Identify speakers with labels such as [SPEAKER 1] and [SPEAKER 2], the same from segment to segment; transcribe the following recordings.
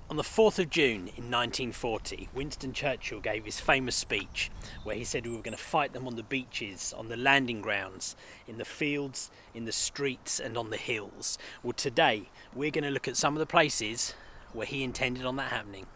[SPEAKER 1] On the 4th of June in 1940, Winston Churchill gave his famous speech where he said we were going to fight them on the beaches, on the landing grounds, in the fields, in the streets and on the hills. Well, today we're going to look at some of the places where he intended on that happening.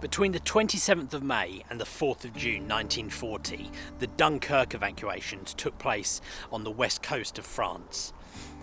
[SPEAKER 1] Between the 27th of May and the 4th of June 1940, the Dunkirk evacuations took place on the west coast of France.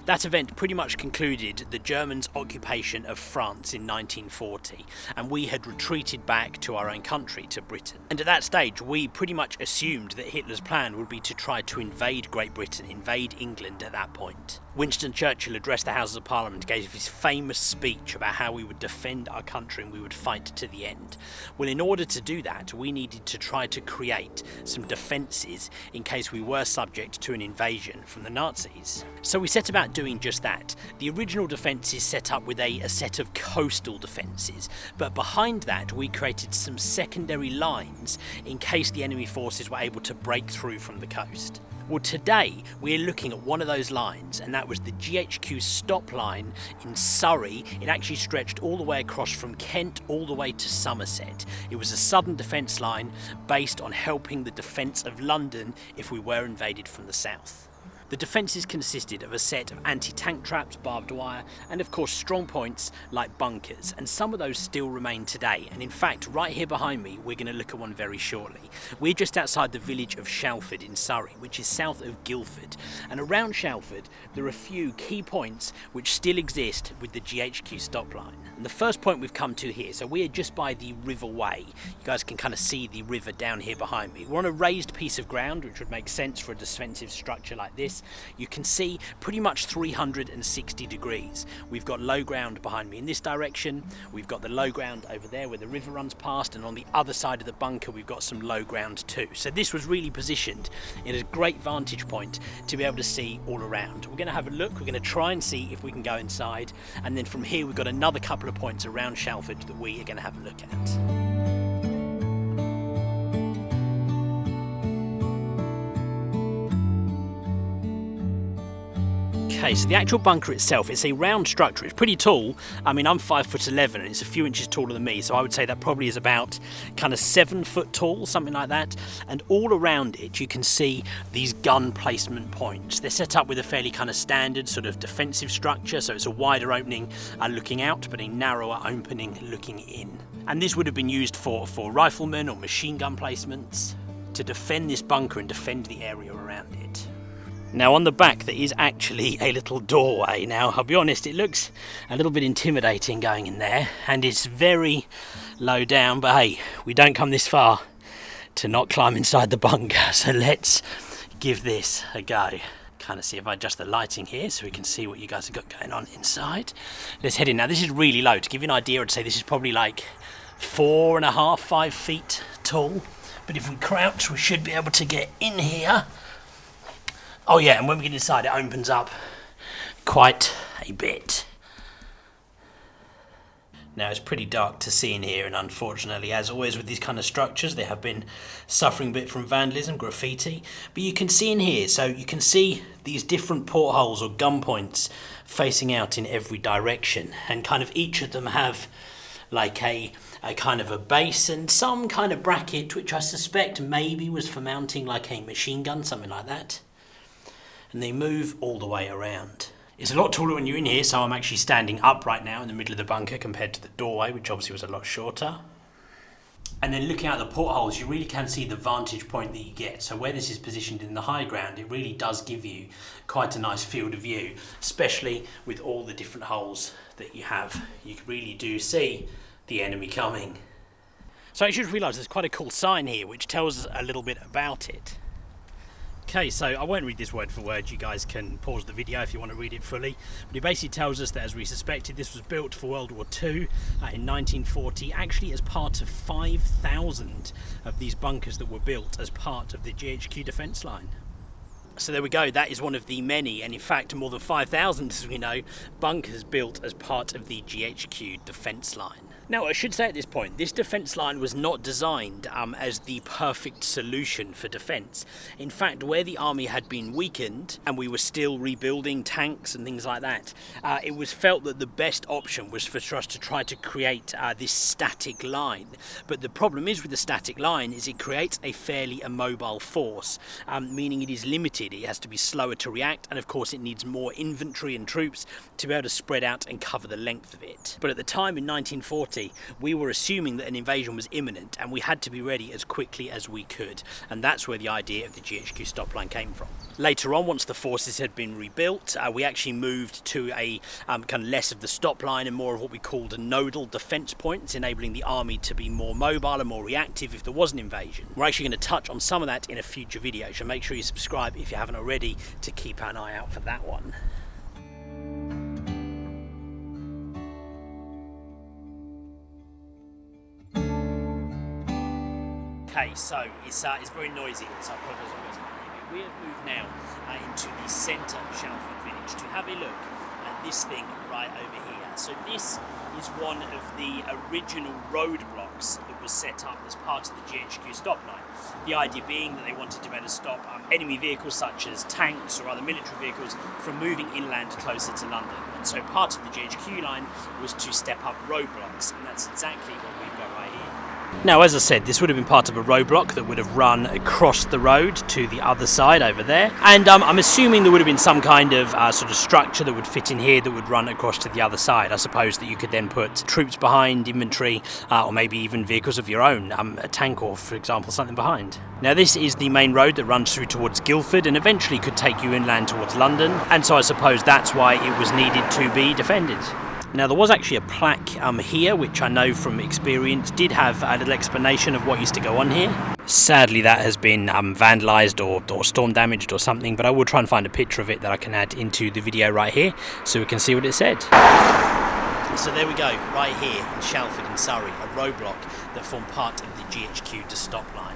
[SPEAKER 1] That event pretty much concluded the Germans' occupation of France in 1940, and we had retreated back to our own country, to Britain. And at that stage, we pretty much assumed that Hitler's plan would be to try to invade Great Britain, invade England at that point. Winston Churchill addressed the Houses of Parliament, gave his famous speech about how we would defend our country and we would fight to the end. Well, in order to do that, we needed to try to create some defences in case we were subject to an invasion from the Nazis. So we set about doing just that. The original defences set up with a set of coastal defences, but behind that we created some secondary lines in case the enemy forces were able to break through from the coast. Well, today we're looking at one of those lines, and that was the GHQ Stopline in Surrey. It actually stretched all the way across from Kent all the way to Somerset. It was a southern defence line based on helping the defence of London if we were invaded from the south. The defences consisted of a set of anti-tank traps, barbed wire, and of course strong points like bunkers, and some of those still remain today. And in fact, right here behind me, we're going to look at one very shortly. We're just outside the village of Shalford in Surrey, which is south of Guildford. And around Shalford, there are a few key points which still exist with the GHQ Stopline. And the first point we've come to here, so we're just by the River Way. You guys can kind of see the river down here behind me. We're on a raised piece of ground, which would make sense for a defensive structure like this. You can see pretty much 360 degrees. We've got low ground behind me in this direction. We've got the low ground over there where the river runs past, and on the other side of the bunker we've got some low ground too. So this was really positioned in a great vantage point to be able to see all around. We're going to have a look. We're going to try and see if we can go inside, and then from here we've got another couple of points around Shalford that we are going to have a look at. Okay, so the actual bunker itself, it's a round structure. It's pretty tall. I mean, I'm 5'11" and it's a few inches taller than me, so I would say that probably is about kind of 7 foot tall, something like that. And all around it, you can see these gun placement points. They're set up with a fairly kind of standard sort of defensive structure, so it's a wider opening looking out, but a narrower opening looking in. And this would have been used for riflemen or machine gun placements to defend this bunker and defend the area around it. Now on the back there is actually a little doorway. Now I'll be honest, it looks a little bit intimidating going in there, and it's very low down, but hey, we don't come this far to not climb inside the bunker, so let's give this a go. Kind of see if I adjust the lighting here so we can see what you guys have got going on inside. Let's head in. Now this is really low. To give you an idea, I'd say this is probably like 4.5, 5 feet tall, but if we crouch we should be able to get in here. Oh yeah, and when we get inside it opens up quite a bit. Now it's pretty dark to see in here, and unfortunately, as always with these kind of structures, they have been suffering a bit from vandalism, graffiti. But you can see in here, so you can see these different portholes or gun points facing out in every direction, and kind of each of them have like a kind of a base and some kind of bracket, which I suspect maybe was for mounting like a machine gun, something like that. And they move all the way around. It's a lot taller when you're in here, so I'm actually standing up right now in the middle of the bunker compared to the doorway, which obviously was a lot shorter. And then looking out the portholes, you really can see the vantage point that you get. So where this is positioned in the high ground, it really does give you quite a nice field of view, especially with all the different holes that you have. You really do see the enemy coming. So I should realise there's quite a cool sign here which tells us a little bit about it. Okay, so I won't read this word for word. You guys can pause the video if you want to read it fully. But it basically tells us that, as we suspected, this was built for World War II in 1940, actually as part of 5,000 of these bunkers that were built as part of the GHQ defence line. So there we go, that is one of the many, and in fact more than 5,000 as we know, bunkers built as part of the GHQ defence line. Now, I should say at this point, this defence line was not designed as the perfect solution for defence. In fact, where the army had been weakened and we were still rebuilding tanks and things like that, it was felt that the best option was for us to try to create this static line. But the problem is with the static line is it creates a fairly immobile force, meaning it is limited. It has to be slower to react, and of course it needs more infantry and troops to be able to spread out and cover the length of it. But at the time in 1940, we were assuming that an invasion was imminent and we had to be ready as quickly as we could, and that's where the idea of the GHQ Stopline came from. Later on, once the forces had been rebuilt, we actually moved to a kind of less of the stop line and more of what we called a nodal defence points, enabling the army to be more mobile and more reactive if there was an invasion. We're actually going to touch on some of that in a future video, so make sure you subscribe if you haven't already to keep an eye out for that one. Okay, so it's very noisy, so I apologise for what's happening. We have moved now into the centre of Shalford village to have a look at this thing right over here. So this is one of the original roadblocks that was set up as part of the GHQ Stopline. The idea being that they wanted to be able to stop enemy vehicles such as tanks or other military vehicles from moving inland closer to London. And so part of the GHQ line was to step up roadblocks, and that's exactly what we've got right here. Now, as I said, this would have been part of a roadblock that would have run across the road to the other side over there, and I'm assuming there would have been some kind of sort of structure that would fit in here that would run across to the other side. I suppose that you could then put troops behind, infantry, or maybe even vehicles of your own, a tank or, for example, something behind. Now, this is the main road that runs through towards Guildford and eventually could take you inland towards London, and so I suppose that's why it was needed to be defended. Now, there was actually a plaque here, which I know from experience did have a little explanation of what used to go on here. Sadly, that has been vandalised or storm damaged or something, but I will try and find a picture of it that I can add into the video right here so we can see what it said. So there we go, right here in Shalford in Surrey, a roadblock that formed part of the GHQ Stopline.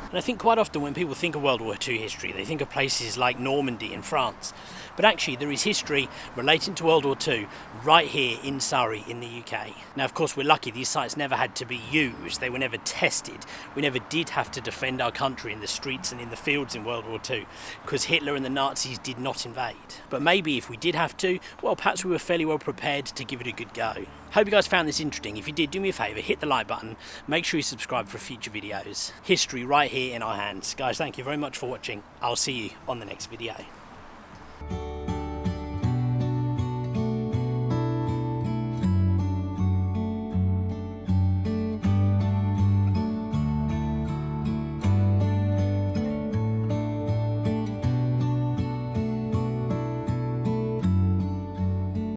[SPEAKER 1] And I think quite often when people think of World War II history, they think of places like Normandy in France. But actually there is history relating to World War II right here in Surrey in the UK. Now, of course, we're lucky these sites never had to be used. They were never tested. We never did have to defend our country in the streets and in the fields in World War II because Hitler and the Nazis did not invade. But maybe if we did have to, well, perhaps we were fairly well prepared to give it a good go. Hope you guys found this interesting. If you did, do me a favour, hit the like button, make sure you subscribe for future videos. History right here in our hands. Guys, thank you very much for watching. I'll see you on the next video.